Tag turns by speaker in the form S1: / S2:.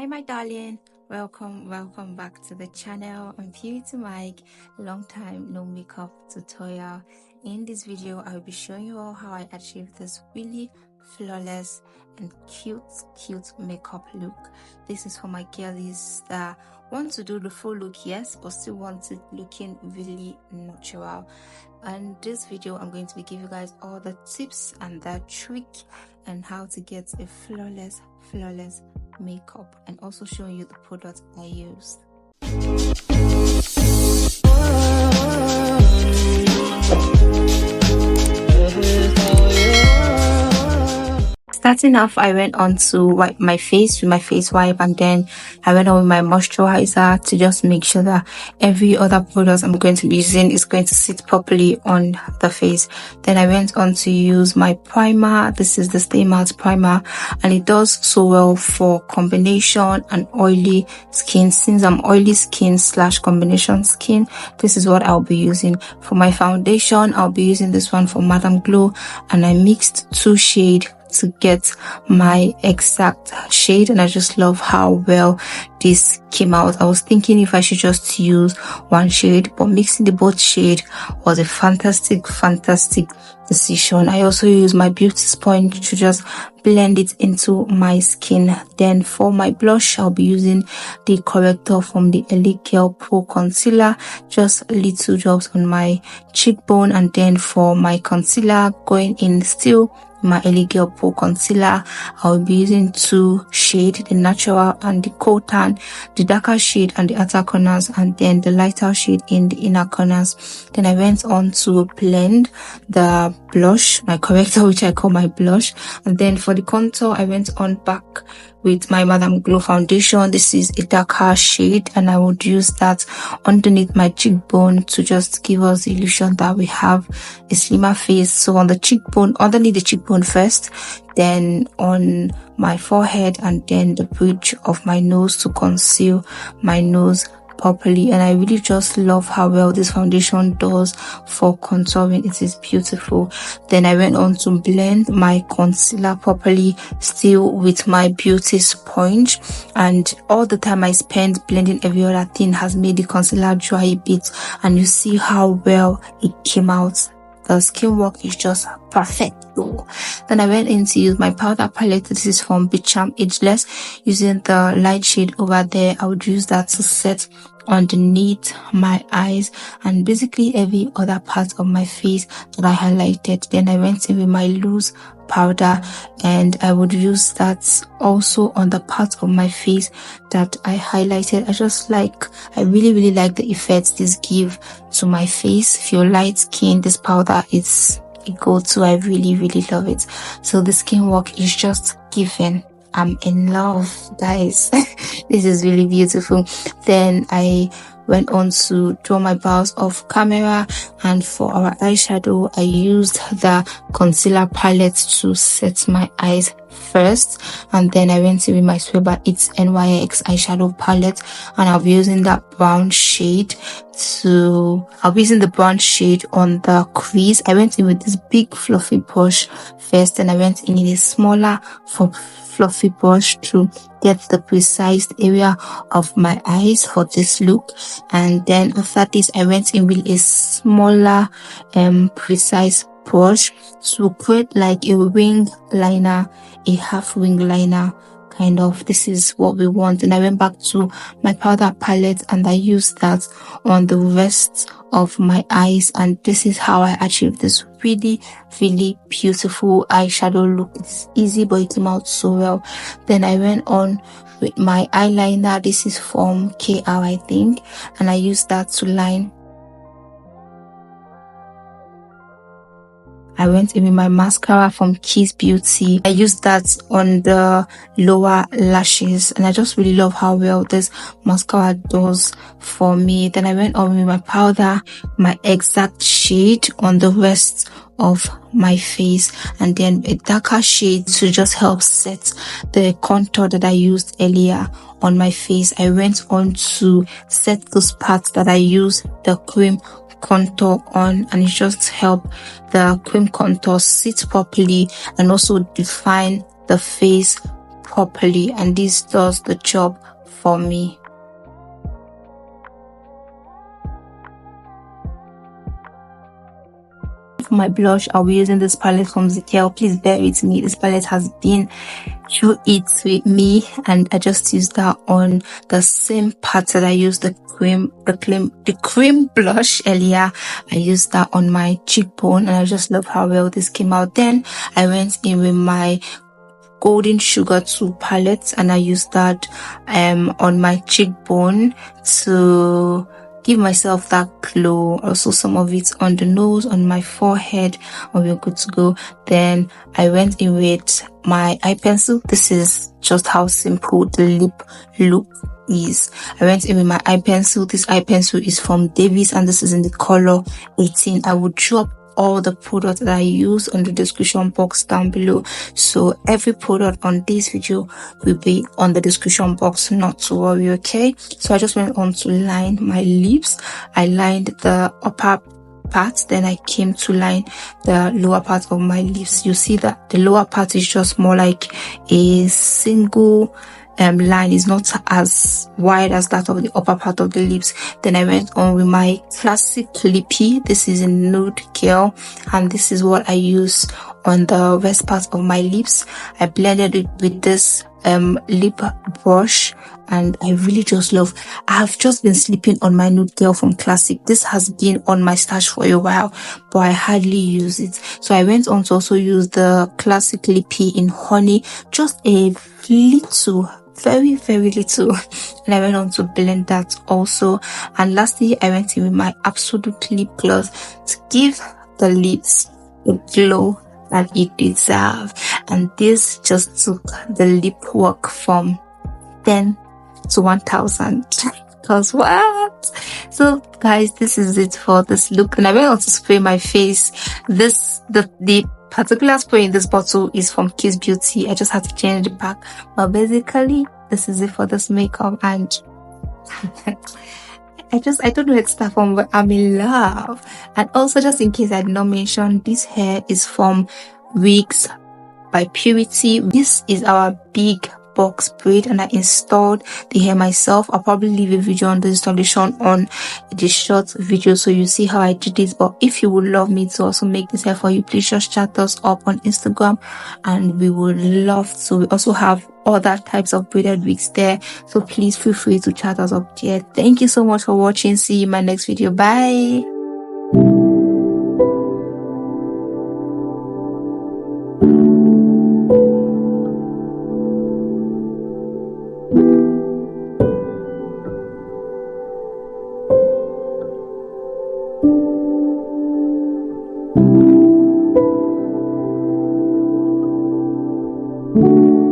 S1: Hi my darling, welcome back to the channel. I'm Beauty Mike, long time no makeup tutorial. In this video I'll be showing you all how I achieved this really flawless and cute makeup look. This is for my girlies that want to do the full look, yes, but still want it looking really natural. And this video I'm going to be giving you guys all the tips and the trick and how to get a flawless makeup, and also showing you the product I used. Starting off, I went on to wipe my face with my face wipe, and then I went on with my moisturizer to just make sure that every other product I'm going to be using is going to sit properly on the face. Then I went on to use my primer. This is the Stay Matte primer, and it does so well for combination and oily skin. Since I'm oily skin / combination skin, this is what I'll be using. For my foundation, I'll be using this one for Madam Glow, and I mixed 2 shades to get my exact shade, and I just love how well this came out. I was thinking if I should just use 1 shade, but mixing the both shade was a fantastic decision. I also use my beauty sponge to just blend it into my skin. Then for my blush, I'll be using the Corrector from the LA Girl Pro Concealer, just little drops on my cheekbone. And then for my concealer, going in still my LA Girl Pro Concealer, I'll be using 2 shades, the natural and the cold tan, the darker shade and the outer corners, and then the lighter shade in the inner corners. Then I went on to blend the blush, my Corrector, which I call my blush. And then for the contour, I went on back with my Madam Glow foundation. This is a darker shade, and I would use that underneath my cheekbone to just give us the illusion that we have a slimmer face. So on the cheekbone, underneath the cheekbone first, then on my forehead, and then the bridge of my nose to conceal my nose properly. And I really just love how well this foundation does for contouring. It is beautiful. Then I went on to blend my concealer properly, still with my beauty sponge, and all the time I spent blending every other thing has made the concealer dry a bit, and you see how well it came out. The skin work is just perfect though. Then I went in to use my powder palette. This is from Becharm Ageless. Using the light shade over there, I would use that to set underneath my eyes and basically every other part of my face that I highlighted. Then I went in with my loose powder, and I would use that also on the part of my face that I highlighted. I really like the effects this give to my face. If you're light skin, this powder is a go-to. I really love it. So the skin work is just given. I'm in love, guys. This is really beautiful. Then I went on to draw my brows off camera, and for our eyeshadow I used the concealer palette to set my eyes first, and then I went in with my Swear It's NYS eyeshadow palette, and I'll be using that brown shade I'll be using the brown shade on the crease. I went in with this big fluffy brush first, and I went in a smaller fluffy brush to get the precise area of my eyes for this look. And then after this, I went in with a smaller precise brush to create like a wing liner, a half wing liner kind of. This is what we want. And I went back to my powder palette, and I used that on the rest of my eyes, and this is how I achieved this really beautiful eyeshadow look. It's easy, but it came out so well. Then I went on with my eyeliner. This is from KR, I think, and I used that to line. I went in with my mascara from Kiss Beauty. I used that on the lower lashes, and I just really love how well this mascara does for me. Then I went on with my powder, my exact shade on the rest of my face, and then a darker shade to just help set the contour that I used earlier on my face. I went on to set those parts that I used the cream contour on, and it just helped the cream contour sit properly and also define the face properly, and this does the job for me. For my blush, I'll be using this palette from Zickel. Please bear with me, this palette has been through it with me, and I just used that on the same part that I used the cream blush earlier. I used that on my cheekbone, and I just love how well this came out. Then I went in with my Golden Sugar 2 palette, and I used that on my cheekbone to give myself that glow. Also some of it on the nose, on my forehead, and we're good to go. Then I went in with my eye pencil. This is just how simple the lip look is. I went in with my eye pencil. This eye pencil is from Davis, and this is in the color 18. I would drop all the products that I use on the description box down below, so every product on this video will be on the description box, not to worry. Okay, so I just went on to line my lips. I lined the upper part, then I came to line the lower part of my lips. You see that the lower part is just more like a single line, is not as wide as that of the upper part of the lips. Then I went on with my classic lippy. This is in Nude Girl, and this is what I use on the rest part of my lips. I blended it with this lip brush, and I really just love. I've just been sleeping on my Nude Girl from Classic. This has been on my stash for a while, but I hardly use it, so I went on to also use the Classic lippy in Honey, just a little, very little, and I went on to blend that also. And lastly, I went in with my Absolute lip gloss to give the lips a glow that it deserves, and this just took the lip work from 10 to 1000. Because what? So guys, this is it for this look, and I went on to spray my face. The particular spray in this bottle is from Kiss Beauty. I just had to change the back, but basically this is it for this makeup. And I don't know where to start from, but I'm in love. And also, just in case I did not mention, this hair is from Wigs by Purity. This is our big box braid, and I installed the hair myself. I'll probably leave a video on the installation on the short video, so you see how I did this. But if you would love me to also make this hair for you, please just chat us up on Instagram, and we would love to. We also have other types of braided wigs there, so please feel free to chat us up there. Thank you so much for watching. See you in my next video. Bye.
S2: Thank you.